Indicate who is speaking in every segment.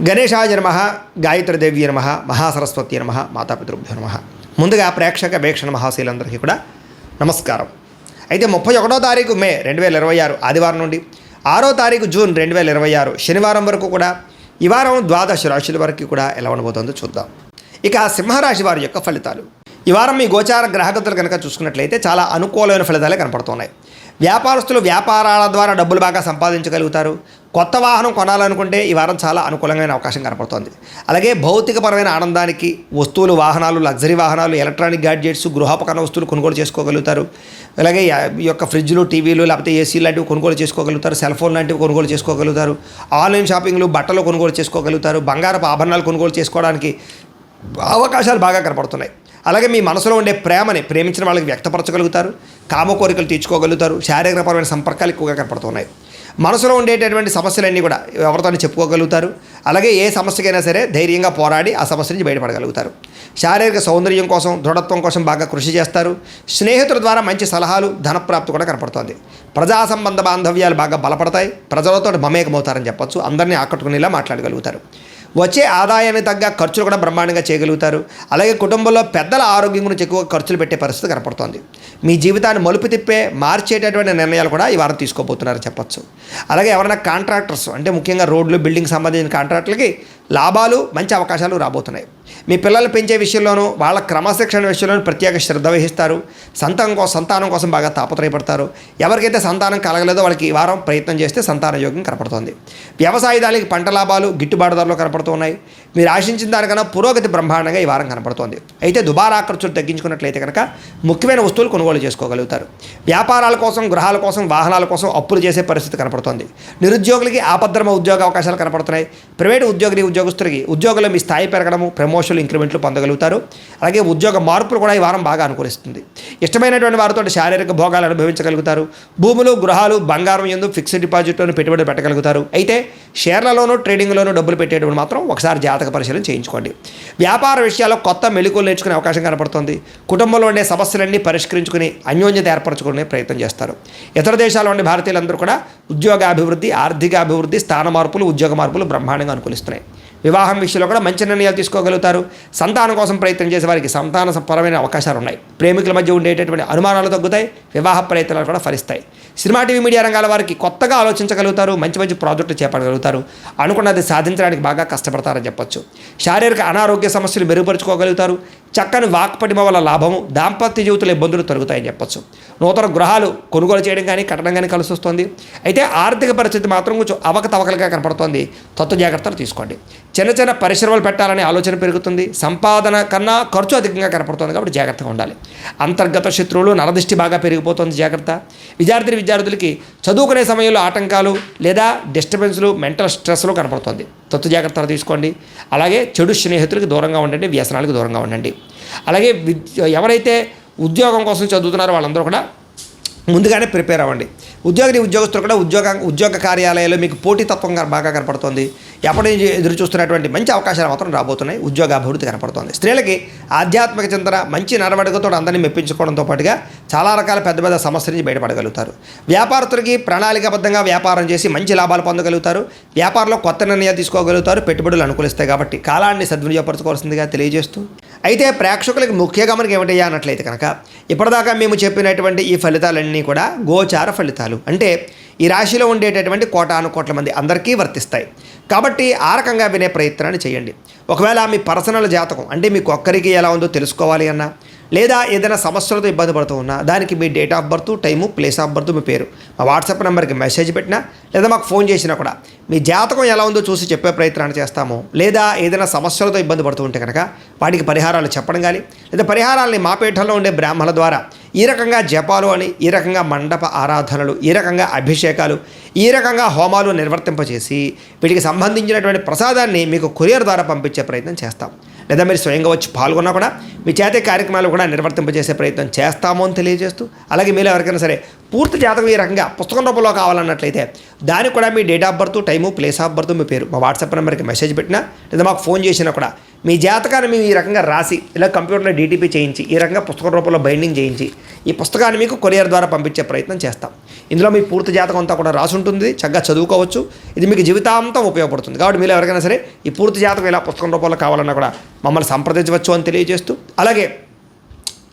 Speaker 1: గణేశాయ నమః, గాయత్రీదేవి నమః, మహాసరస్వతి నమః, మాతాపితృభ్యో నమః. ముందుగా ప్రేక్షక వీక్షణ మహాశీలందరికీ కూడా నమస్కారం. అయితే 31వ తారీఖు మే 2026 ఆదివారం నుండి 6వ తారీఖు జూన్ 2026 శనివారం వరకు కూడా ఈ వారం ద్వాదశ రాశుల వరకు కూడా ఎలా ఉండబోతుందో చూద్దాం. ఇక సింహరాశి వారి యొక్క ఫలితాలు. ఈ వారం మీ గోచార గ్రహగతులు కనుక చూసుకున్నట్లయితే చాలా అనుకూలమైన ఫలితాలే కనపడుతున్నాయి. వ్యాపారస్తులు వ్యాపారాల ద్వారా డబ్బులు బాగా సంపాదించగలుగుతారు. కొత్త వాహనం కొనాలనుకుంటే ఈ వారం చాలా అనుకూలమైన అవకాశం కనపడుతోంది. అలాగే భౌతికపరమైన ఆనందానికి వస్తువులు, వాహనాలు, లగ్జరీ వాహనాలు, ఎలక్ట్రానిక్ గ్యాడ్జెట్స్, గృహోపకరణ వస్తువులు కొనుగోలు చేసుకోగలుగుతారు. అలాగే ఈ యొక్క ఫ్రిడ్జ్లు, టీవీలు, లేకపోతే ఏసీ లాంటివి కొనుగోలు చేసుకోగలుగుతారు. సెల్ ఫోన్ లాంటివి కొనుగోలు చేసుకోగలుగుతారు. ఆన్లైన్ షాపింగ్లు, బట్టలు కొనుగోలు చేసుకోగలుగుతారు. బంగారపు ఆభరణాలు కొనుగోలు చేసుకోవడానికి అవకాశాలు బాగా కనపడుతున్నాయి. అలాగే మీ మనసులో ఉండే ప్రేమని ప్రేమించిన వాళ్ళకి వ్యక్తపరచగలుగుతారు. కామ కోరికలు తీర్చుకోగలుగుతారు. శారీరకపరమైన సంపర్కాలు ఎక్కువగా కనపడుతున్నాయి. మనసులో ఉండేటటువంటి సమస్యలన్నీ కూడా ఎవరితో చెప్పుకోగలుగుతారు. అలాగే ఏ సమస్యకైనా సరే ధైర్యంగా పోరాడి ఆ సమస్య నుంచి బయటపడగలుగుతారు. శారీరక సౌందర్యం కోసం, దృఢత్వం కోసం బాగా కృషి చేస్తారు. స్నేహితుల ద్వారా మంచి సలహాలు, ధనప్రాప్తి కూడా కనపడుతుంది. ప్రజా సంబంధ బాంధవ్యాలు బాగా బలపడతాయి. ప్రజలతో మమేకమవుతారని చెప్పొచ్చు. అందరినీ ఆకట్టుకునేలా మాట్లాడగలుగుతారు. వచ్చే ఆదాయానికి తగ్గ ఖర్చులు కూడా బ్రహ్మాండంగా చేయగలుగుతారు. అలాగే కుటుంబంలో పెద్దల ఆరోగ్యం గురించి ఎక్కువ ఖర్చులు పెట్టే పరిస్థితి కనపడుతోంది. మీ జీవితాన్ని మలుపు తిప్పే మార్చేటటువంటి నిర్ణయాలు కూడా ఈ వారం తీసుకోబోతున్నారని చెప్పొచ్చు. అలాగే ఎవరైనా కాంట్రాక్టర్స్ అంటే ముఖ్యంగా రోడ్లు, బిల్డింగ్ సంబంధించిన కాంట్రాక్టులకి లాభాలు, మంచి అవకాశాలు రాబోతున్నాయి. మీ పిల్లలు పెంచే విషయంలోనూ, వాళ్ళ క్రమశిక్షణ విషయంలోనూ ప్రత్యేక శ్రద్ధ వహిస్తారు. సంతానం కోసం బాగా తాపత్రయపడతారు. ఎవరికైతే సంతానం కలగలేదో వాళ్ళకి ఈ వారం ప్రయత్నం చేస్తే సంతాన యోగం కనపడుతోంది. వ్యవసాయదారులకి పంట లాభాలు, గిట్టుబాటు ధరలు కనపడుతూ ఉన్నాయి. మీరు ఆశించిన దానికన్నా పురోగతి బ్రహ్మాండంగా ఈ వారం కనపడుతోంది. అయితే దుబారా ఖర్చులు తగ్గించుకున్నట్లయితే కనుక ముఖ్యమైన వస్తువులు కొనుగోలు చేసుకోగలుగుతారు. వ్యాపారాల కోసం, గృహాల కోసం, వాహనాల కోసం అప్పులు చేసే పరిస్థితి కనపడుతోంది. నిరుద్యోగులకి ఆపద్ధర్మ ఉద్యోగ అవకాశాలు కనపడుతున్నాయి. ప్రైవేటు ఉద్యోగస్తులకి ఉద్యోగులు మీ స్థాయి పెరగడము, ప్రమోషన్లు, ఇంక్రిమెంట్లు పొందగలుగుతారు. అలాగే ఉద్యోగ మార్పులు కూడా ఈ వారం బాగా అనుకూలిస్తుంది. ఇష్టమైనటువంటి వారితో శారీరక భోగాలు అనుభవించగలుగుతారు. భూములు, గృహాలు, బంగారం యందు ఫిక్స్డ్ డిపాజిట్లోనూ పెట్టుబడి పెట్టగలుగుతారు. అయితే షేర్లలోనూ, ట్రేడింగ్లోనూ డబ్బులు పెట్టేటప్పుడు మాత్రం ఒకసారి జాతక పరిశీలన చేయించుకోండి. వ్యాపార విషయాల్లో కొత్త మెళుకువలు నేర్చుకునే అవకాశం కనపడుతుంది. కుటుంబంలో ఉండే సమస్యలన్నీ పరిష్కరించుకుని అన్యోన్యత ఏర్పరచుకునే ప్రయత్నం చేస్తారు. ఇతర దేశాల్లో ఉండే భారతీయులందరూ కూడా ఉద్యోగాభివృద్ధి, ఆర్థికాభివృద్ధి, స్థాన మార్పులు, ఉద్యోగ మార్పులు బ్రహ్మాండంగా అనుకూలిస్తున్నాయి. వివాహం విషయంలో కూడా మంచి నిర్ణయాలు తీసుకోగలుగుతారు. సంతానం కోసం ప్రయత్నం చేసే వారికి సంతానపరమైన అవకాశాలు ఉన్నాయి. ప్రేమికుల మధ్య ఉండేటటువంటి అనుమానాలు తగ్గుతాయి. వివాహ ప్రయత్నాలు కూడా ఫలిస్తాయి. సినిమా, టీవీ, మీడియా రంగాల వారికి కొత్తగా ఆలోచించగలుగుతారు. మంచి మంచి ప్రాజెక్టులు చేపట్టగలుగుతారు. అనుకున్నది సాధించడానికి బాగా కష్టపడతారని చెప్పొచ్చు. శారీరక అనారోగ్య సమస్యలు మెరుగుపరుచుకోగలుగుతారు. చక్కని వాక్పటిమ వల్ల లాభము, దాంపత్య జీవితంలో ఇబ్బందులు తొలగుతాయని చెప్పొచ్చు. నూతన గృహాలు కొనుగోలు చేయడం కానీ, కట్టడం కానీ కలిసి వస్తుంది. అయితే ఆర్థిక పరిస్థితి మాత్రం కొంచెం అవకతవకలుగా కనపడుతోంది. జాగ్రత్తలు తీసుకోండి. చిన్న చిన్న పరిశ్రమలు పెట్టాలనే ఆలోచన పెరుగుతుంది. సంపాదన కన్నా ఖర్చు అధికంగా కనపడుతుంది కాబట్టి జాగ్రత్తగా ఉండాలి. అంతర్గత శత్రువులు, నరదృష్టి బాగా పెరిగిపోతుంది, జాగ్రత్త. విద్యార్థులకి చదువుకునే సమయంలో ఆటంకాలు లేదా డిస్టర్బెన్స్లు, మెంటల్ స్ట్రెస్లు కనపడుతుంది. జాగ్రత్తలు తీసుకోండి. అలాగే చెడు స్నేహితులకు దూరంగా ఉండండి. వ్యసనాలకు దూరంగా ఉండండి. అలాగే ఎవరైతే ఉద్యోగం కోసం చదువుతున్నారో వాళ్ళందరూ కూడా ముందుగానే ప్రిపేర్ అవ్వండి. ఉద్యోగస్తులు కూడా ఉద్యోగ కార్యాలయాల్లో మీకు పోటీతత్వం బాగా కనపడుతుంది. ఎప్పటి నుంచి ఎదురు చూస్తున్నటువంటి మంచి అవకాశాలు మాత్రం రాబోతున్నాయి. ఉద్యోగ అభివృద్ధి కనపడుతుంది. స్త్రీలకి ఆధ్యాత్మిక చింతన, మంచి నడవడికతో అందరినీ మెప్పించుకోవడంతో పాటుగా చాలా రకాల పెద్ద పెద్ద సమస్యల నుంచి బయటపడగలుగుతారు. వ్యాపారస్తులకి ప్రణాళికాబద్ధంగా వ్యాపారం చేసి మంచి లాభాలు పొందగలుగుతారు. వ్యాపారంలో కొత్త నిర్ణయాలు తీసుకోగలుగుతారు. పెట్టుబడులు అనుకూలిస్తాయి కాబట్టి కాలాన్ని సద్వినియోగపరచుకోవాల్సిందిగా తెలియజేస్తూ, అయితే ప్రేక్షకులకి ముఖ్య గమనిక ఏమిటయ్యా అన్నట్లయితే కనుక ఇప్పటిదాకా మేము చెప్పినటువంటి ఈ ఫలితాలన్నీ కూడా గోచార ఫలితాలు. అంటే ఈ రాశిలో ఉండేటటువంటి కోటాను మంది అందరికీ వర్తిస్తాయి. కాబట్టి ఆ రకంగా వినే ప్రయత్నాన్ని చేయండి. ఒకవేళ మీ పర్సనల్ జాతకం అంటే మీకు ఒక్కరికి ఎలా ఉందో తెలుసుకోవాలి అన్నా, లేదా ఏదైనా సమస్యలతో ఇబ్బంది పడుతూ ఉన్నా, దానికి మీ date of birth, time, place of birth, మీ పేరు మా వాట్సాప్ నెంబర్కి మెసేజ్ పెట్టినా, లేదా మాకు ఫోన్ చేసినా కూడా మీ జాతకం ఎలా ఉందో చూసి చెప్పే ప్రయత్నాన్ని చేస్తాము. లేదా ఏదైనా సమస్యలతో ఇబ్బంది పడుతూ ఉంటే కనుక వాటికి పరిహారాలు చెప్పడం కానీ, లేదా పరిహారాలని మా పీఠంలో ఉండే బ్రాహ్మణుల ద్వారా ఈ రకంగా జపాలు అని, ఈ రకంగా మండప ఆరాధనలు, ఈ రకంగా అభిషేకాలు, ఈ రకంగా హోమాలు నిర్వర్తింపచేసి వీటికి సంబంధించినటువంటి ప్రసాదాన్ని మీకు కొరియర్ ద్వారా పంపించే ప్రయత్నం చేస్తాం. లేదా మీరు స్వయంగా వచ్చి పాల్గొన్నా కూడా మీ చేతే కార్యక్రమాలు కూడా నిర్వర్తింపజేసే ప్రయత్నం చేస్తాము అని తెలియజేస్తూ, అలాగే మీరు ఎవరికైనా సరే పూర్తి జాతకం ఈ రకంగా పుస్తకం రూపంలో కావాలన్నట్లయితే దానికి కూడా మీ date of birth, time, place of birth, మీ పేరు మా వాట్సాప్ నెంబర్కి మెసేజ్ పెట్టినా లేదా మాకు ఫోన్ చేసినా కూడా మీ జాతకాన్ని మేము ఈ రకంగా రాసి ఇలా కంప్యూటర్లో డీటీపీ చేయించి ఈ రకంగా పుస్తకం రూపంలో బైండింగ్ చేయించి ఈ పుస్తకాన్ని మీకు కొరియర్ ద్వారా పంపించే ప్రయత్నం చేస్తాం. ఇందులో మీ పూర్తి జాతకం అంతా కూడా రాసి ఉంటుంది, చక్కగా చదువుకోవచ్చు. ఇది మీకు జీవితాంతం ఉపయోగపడుతుంది. కాబట్టి మీరు ఎవరికైనా సరే ఈ పూర్తి జాతకం ఇలా పుస్తకం రూపంలో కావాలన్నా కూడా మమ్మల్ని సంప్రదించవచ్చు అని తెలియజేస్తూ, అలాగే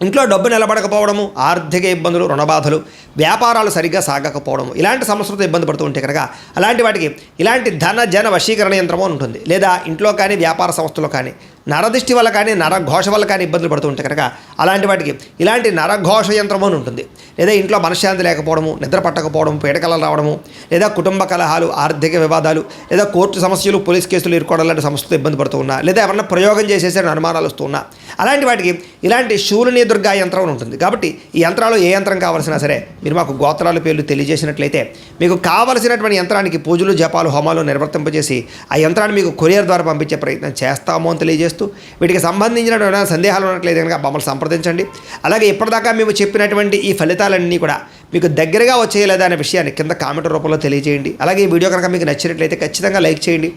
Speaker 1: ఇంట్లో డబ్బు నిలబడకపోవడము, ఆర్థిక ఇబ్బందులు, రుణబాధలు, వ్యాపారాలు సరిగ్గా సాగకపోవడము, ఇలాంటి సమస్యలతో ఇబ్బంది పడుతూ ఉంటే కనుక అలాంటి వాటికి ఇలాంటి ధన జన వశీకరణ యంత్రము అని ఉంటుంది. లేదా ఇంట్లో కానీ వ్యాపార సంస్థలో కానీ నరదిష్టి వల్ల కానీ నరఘోష వల్ల కానీ ఇబ్బందులు పడుతూ ఉంటే కనుక అలాంటి వాటికి ఇలాంటి నరఘోష యంత్రము అని ఉంటుంది. లేదా ఇంట్లో మనశ్శాంతి లేకపోవడము, నిద్ర పట్టకపోవడము, పీడకలలు రావడము, లేదా కుటుంబ కలహాలు, ఆర్థిక వివాదాలు, లేదా కోర్టు సమస్యలు, పోలీస్ కేసులు ఇరుకోవడం లాంటి సమస్యలతో ఇబ్బంది పడుతూ ఉన్నా, లేదా ఎవరన్నా ప్రయోగం చేసేసే అనుమానాలు వస్తూ ఉన్నా అలాంటి వాటికి ఇలాంటి శూలిని దుర్గా యంత్రం అని ఉంటుంది. కాబట్టి ఈ యంత్రాలు ఏ యంత్రం కావాల్సినా సరే మీరు మాకు గోత్రాల పేర్లు తెలియజేసినట్లయితే మీకు కావలసినటువంటి యంత్రానికి పూజలు, జపాలు, హోమాలు నిర్వర్తింపజేసి ఆ యంత్రాన్ని మీకు కొరియర్ ద్వారా పంపించే ప్రయత్నం చేస్తాము అని తెలియజేస్తూ, వీటికి సంబంధించిన సందేహాలు ఉన్నట్లయితే కనుక మమ్మల్ని సంప్రదించండి. అలాగే ఇప్పటిదాకా మేము చెప్పినటువంటి ఈ ఫలితాలన్నీ కూడా మీకు దగ్గరగా వచ్చేయలేదా అనే విషయాన్ని కింద కామెంట్ రూపంలో తెలియజేయండి. అలాగే ఈ వీడియో కనుక మీకు నచ్చినట్లయితే ఖచ్చితంగా లైక్ చేయండి,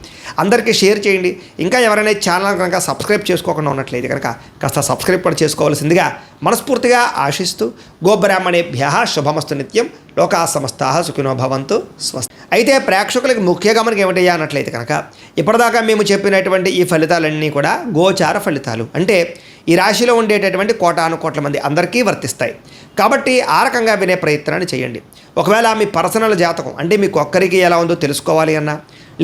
Speaker 1: అందరికీ షేర్ చేయండి. ఇంకా ఎవరైనా ఛానల్ కనుక సబ్స్క్రైబ్ చేసుకోకుండా ఉన్నట్లయితే కనుక కాస్త సబ్స్క్రైబ్ కూడా చేసుకోవాల్సిందిగా మనస్ఫూర్తిగా ఆశిస్తూ, గోబ్రాహ్మణేభ్యః శుభమస్తు నిత్యం, లోకా సమస్తాః సుఖినో భవంతు, స్వస్తి. అయితే ప్రేక్షకులకి ముఖ్య గమనిక ఏమిటయ్యా అన్నట్లయితే కనుక ఇప్పటిదాకా మేము చెప్పినటువంటి ఈ ఫలితాలన్నీ కూడా గోచార ఫలితాలు, అంటే ఈ రాశిలో ఉండేటటువంటి కోటాను కోట్ల మంది అందరికీ వర్తిస్తాయి. కాబట్టి ఆ రకంగా వినే ప్రయత్నాన్ని చేయండి. ఒకవేళ మీ పర్సనల్ జాతకం అంటే మీకు ఒక్కరికి ఎలా ఉందో తెలుసుకోవాలి అన్నా,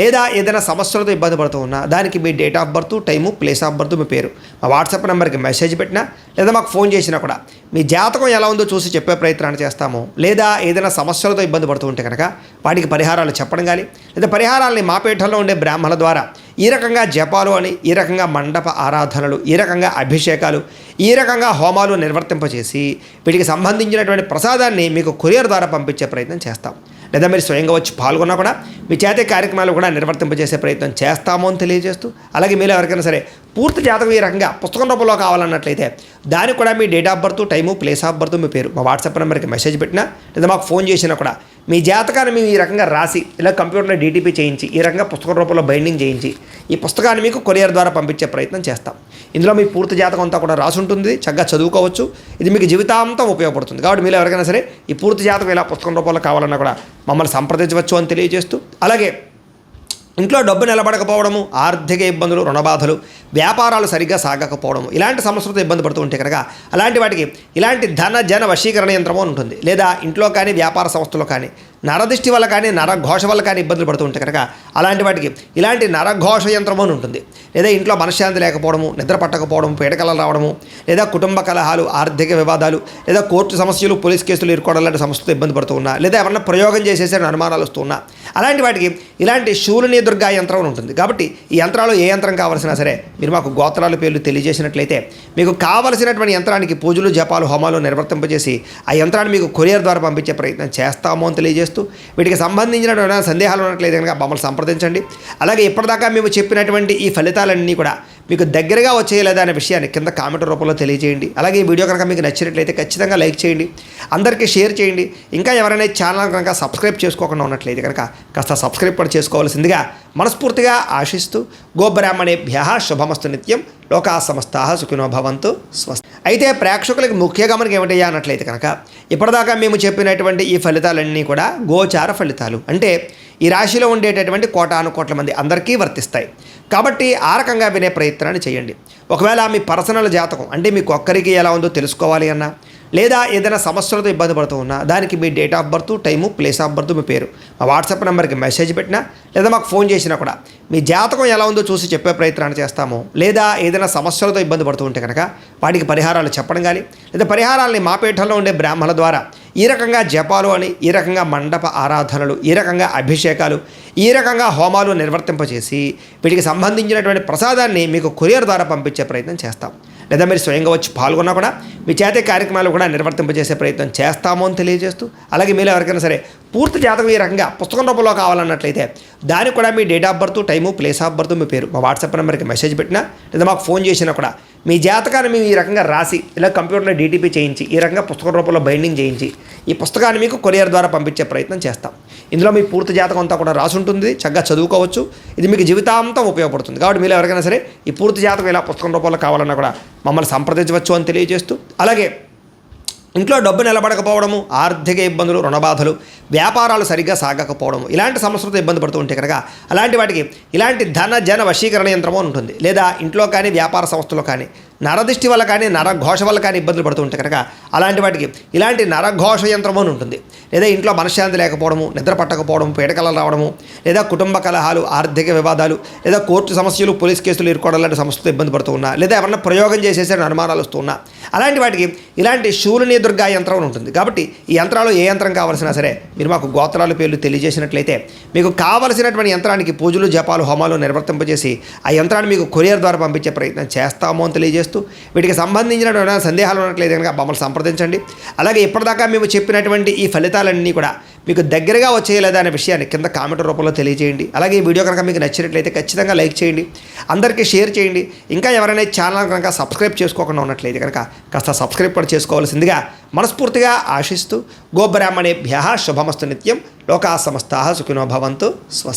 Speaker 1: లేదా ఏదైనా సమస్యలతో ఇబ్బంది పడుతూ ఉన్నా దానికి మీ date of birth, time, place of birth, మీ పేరు మా వాట్సాప్ నెంబర్కి మెసేజ్ పెట్టినా లేదా మాకు ఫోన్ చేసినా కూడా మీ జాతకం ఎలా ఉందో చూసి చెప్పే ప్రయత్నాన్ని చేస్తాము. లేదా ఏదైనా సమస్యలతో ఇబ్బంది పడుతూ ఉంటే కనుక వాటికి పరిహారాలు చెప్పడం కానీ, లేదా పరిహారాలని మా పీఠంలో ఉండే బ్రాహ్మణుల ద్వారా ఈ రకంగా జపాలు అని, ఈ రకంగా మండప ఆరాధనలు, ఈ రకంగా అభిషేకాలు, ఈ రకంగా హోమాలు నిర్వర్తింపచేసి వీటికి సంబంధించినటువంటి ప్రసాదాన్ని మీకు కొరియర్ ద్వారా పంపించే ప్రయత్నం చేస్తాం. లేదా మీరు స్వయంగా వచ్చి పాల్గొన్నా కూడా మీ చేతే కార్యక్రమాలు కూడా నిర్వర్తింపజేసే ప్రయత్నం చేస్తాము అని తెలియజేస్తూ, అలాగే మీరు ఎవరికైనా సరే పూర్తి జాతకం ఈ రకంగా పుస్తకం రూపంలో కావాలన్నట్లయితే దానికి కూడా మీ date of birth, time, place of birth, మీ పేరు మా వాట్సాప్ నెంబర్కి మెసేజ్ పెట్టినా లేదా మాకు ఫోన్ చేసినా కూడా మీ జాతకాన్ని మేము ఈ రకంగా రాసి ఇలా కంప్యూటర్లో డీటీపీ చేయించి ఈ రకంగా పుస్తకం రూపంలో బైండింగ్ చేయించి ఈ పుస్తకాన్ని మీకు కొరియర్ ద్వారా పంపించే ప్రయత్నం చేస్తాం. ఇందులో మీ పూర్తి జాతకం అంతా కూడా రాసి ఉంటుంది, చక్కగా చదువుకోవచ్చు. ఇది మీకు జీవితాంతం ఉపయోగపడుతుంది. కాబట్టి మీరు ఎవరికైనా సరే ఈ పూర్తి జాతకం ఇలా పుస్తకం రూపంలో కావాలన్నా కూడా మమ్మల్ని సంప్రదించవచ్చు అని తెలియజేస్తూ, అలాగే ఇంట్లో డబ్బు నిలబడకపోవడము, ఆర్థిక ఇబ్బందులు, రుణబాధలు, వ్యాపారాలు సరిగ్గా సాగకపోవడము, ఇలాంటి సమస్యలతో ఇబ్బంది పడుతూ ఉంటే కనుక అలాంటి వాటికి ఇలాంటి ధన జన వశీకరణ యంత్రము అని ఉంటుంది. లేదా ఇంట్లో కానీ వ్యాపార సంస్థలో కానీ నరదిష్టి వల్ల కానీ నరఘోష వల్ల కానీ ఇబ్బందులు పడుతూ ఉంటే కనుక అలాంటి వాటికి ఇలాంటి నరఘోష యంత్రము అని ఉంటుంది. లేదా ఇంట్లో మనశ్శాంతి లేకపోవడము, నిద్ర పట్టకపోవడము, పీడకలలు రావడము, లేదా కుటుంబ కలహాలు, ఆర్థిక వివాదాలు, లేదా కోర్టు సమస్యలు, పోలీస్ కేసులు ఇరుకోవడం లాంటి సమస్యలతో ఇబ్బంది పడుతూ ఉన్నా, లేదా ఎవరన్నా ప్రయోగం చేసేసే అనుమానాలు వస్తూ ఉన్నా అలాంటి వాటికి ఇలాంటి శూలిని దుర్గా యంత్రం అని ఉంటుంది. కాబట్టి ఈ యంత్రాలు ఏ యంత్రం కావాల్సినా సరే మీరు మాకు గోత్రాల పేర్లు తెలియజేసినట్లయితే మీకు కావలసినటువంటి యంత్రానికి పూజలు, జపాలు, హోమాలు నిర్వర్తింపజేసి ఆ యంత్రాన్ని మీకు కొరియర్ ద్వారా పంపించే ప్రయత్నం చేస్తాము అని తెలియజేస్తూ, వీటికి సంబంధించిన సందేహాలు ఉన్నట్లయితే కనుక మమ్మల్ని సంప్రదించండి. అలాగే ఇప్పటిదాకా మేము చెప్పినటువంటి ఈ ఫలితాలన్నీ కూడా మీకు దగ్గరగా వచ్చేయలేదా అనే విషయాన్ని కింద కామెంట్ రూపంలో తెలియజేయండి. అలాగే ఈ వీడియో కనుక మీకు నచ్చినట్లయితే ఖచ్చితంగా లైక్ చేయండి, అందరికీ షేర్ చేయండి. ఇంకా ఎవరైనా ఛానల్ కనుక సబ్స్క్రైబ్ చేసుకోకుండా ఉన్నట్లయితే కనుక కాస్త సబ్స్క్రైబ్ కూడా చేసుకోవాల్సిందిగా మనస్ఫూర్తిగా ఆశిస్తూ, గోబ్రాహ్మణేభ్యః శుభమస్తు నిత్యం, లోకా సమస్తాః సుఖినో భవంతు, స్వస్తి. అయితే ప్రేక్షకులకి ముఖ్య గమనిక ఏమిటయ్యా అన్నట్లయితే కనుక ఇప్పటిదాకా మేము చెప్పినటువంటి ఈ ఫలితాలన్నీ కూడా గోచార ఫలితాలు, అంటే ఈ రాశిలో ఉండేటటువంటి కోటాను కోట్ల మంది అందరికీ వర్తిస్తాయి. కాబట్టి ఆ రకంగా వినే ప్రయత్నాన్ని చేయండి. ఒకవేళ మీ పర్సనల్ జాతకం అంటే మీకు ఒక్కరికి ఎలా ఉందో తెలుసుకోవాలి అన్నా, లేదా ఏదైనా సమస్యలతో ఇబ్బంది పడుతూ ఉన్నా దానికి మీ date of birth, time, place of birth, మీ పేరు మా వాట్సాప్ నెంబర్కి మెసేజ్ పెట్టినా లేదా మాకు ఫోన్ చేసినా కూడా మీ జాతకం ఎలా ఉందో చూసి చెప్పే ప్రయత్నాన్ని చేస్తాము. లేదా ఏదైనా సమస్యలతో ఇబ్బంది పడుతూ ఉంటే కనుక వాటికి పరిహారాలు చెప్పడం కానీ, లేదా పరిహారాలని మా పీఠంలో ఉండే బ్రాహ్మణుల ద్వారా ఈ రకంగా జపాలు అని, ఈ రకంగా మండప ఆరాధనలు, ఈ రకంగా అభిషేకాలు, ఈ రకంగా హోమాలు నిర్వర్తింపచేసి వీటికి సంబంధించినటువంటి ప్రసాదాన్ని మీకు కొరియర్ ద్వారా పంపించే ప్రయత్నం చేస్తాం. లేదా మీరు స్వయంగా వచ్చి పాల్గొన్నా కూడా మీ చేతే కార్యక్రమాలు కూడా నిర్వర్తింపజేసే ప్రయత్నం చేస్తాము అని తెలియజేస్తూ, అలాగే మీరు ఎవరికైనా సరే పూర్తి జాతకం ఈ రకంగా పుస్తకం రూపంలో కావాలన్నట్లయితే దానికి కూడా మీ date of birth, time, place of birth, మీ పేరు మా వాట్సాప్ నెంబర్కి మెసేజ్ పెట్టినా లేదా మాకు ఫోన్ చేసినా కూడా మీ జాతకాన్ని మేము ఈ రకంగా రాసి ఇలా కంప్యూటర్లో డీటీపీ చేయించి ఈ రకంగా పుస్తకం రూపంలో బైండింగ్ చేయించి ఈ పుస్తకాన్ని మీకు కొరియర్ ద్వారా పంపించే ప్రయత్నం చేస్తాం. ఇందులో మీ పూర్తి జాతకం అంతా కూడా రాసి ఉంటుంది, చక్కగా చదువుకోవచ్చు. ఇది మీకు జీవితాంతం ఉపయోగపడుతుంది. కాబట్టి మీరు ఎవరికైనా సరే ఈ పూర్తి జాతకం ఇలా పుస్తకం రూపంలో కావాలన్నా కూడా మమ్మల్ని సంప్రదించవచ్చు అని తెలియజేస్తూ, అలాగే ఇంట్లో డబ్బు నిలబడకపోవడము, ఆర్థిక ఇబ్బందులు, రుణబాధలు, వ్యాపారాలు సరిగ్గా సాగకపోవడము, ఇలాంటి సమస్యలతో ఇబ్బంది పడుతూ ఉంటే కనుక అలాంటి వాటికి ఇలాంటి ధన జన వశీకరణ యంత్రము అని ఉంటుంది. లేదా ఇంట్లో కానీ వ్యాపార సంస్థలో కానీ నరదృష్టి వల్ల కానీ నరఘోష వల్ల కానీ ఇబ్బందులు పడుతూ ఉంటే కనుక అలాంటి వాటికి ఇలాంటి నరఘోష యంత్రము అని ఉంటుంది. లేదా ఇంట్లో మనశ్శాంతి లేకపోవడము, నిద్ర పట్టకపోవడము, పీడకలలు రావడము, లేదా కుటుంబ కలహాలు, ఆర్థిక వివాదాలు, లేదా కోర్టు సమస్యలు, పోలీస్ కేసులు ఇరుకోవడం లాంటి సమస్యలతో ఇబ్బంది పడుతూ ఉన్నా, లేదా ఎవరన్నా ప్రయోగం చేసేసే అనుమానాలు వస్తూ ఉన్నా అలాంటి వాటికి ఇలాంటి శూలిని దుర్గా యంత్రం అని ఉంటుంది. కాబట్టి ఈ యంత్రాలు ఏ యంత్రం కావాల్సినా సరే మీరు మాకు గోత్రాల పేర్లు తెలియజేసినట్లయితే మీకు కావలసినటువంటి యంత్రానికి పూజలు, జపాలు, హోమాలు నిర్వర్తింపజేసి ఆ యంత్రాన్ని మీకు కొరియర్ ద్వారా పంపించే ప్రయత్నం చేస్తాము అని తెలియజేస్తూ, వీటికి సంబంధించిన సందేహాలు ఉన్నట్లయితే కనుక మమ్మల్ని సంప్రదించండి. అలాగే ఇప్పటిదాకా మేము చెప్పినటువంటి ఈ ఫలితాలన్నీ కూడా మీకు దగ్గరగా వచ్చేయలేదా అనే విషయాన్ని కింద కామెంట్ రూపంలో తెలియజేయండి. అలాగే ఈ వీడియో కనుక మీకు నచ్చినట్లయితే ఖచ్చితంగా లైక్ చేయండి, అందరికీ షేర్ చేయండి. ఇంకా ఎవరైనా ఛానల్ కనుక సబ్స్క్రైబ్ చేసుకోకుండా ఉన్నట్లయితే కనుక కాస్త సబ్స్క్రైబ్ కూడా చేసుకోవాల్సిందిగా మనస్ఫూర్తిగా ఆశిస్తూ, గోబ్రాహ్మణేభ్యః శుభమస్తు నిత్యం, లోకాః సమస్తాః సుఖినో భవంతు. స్వస్తి.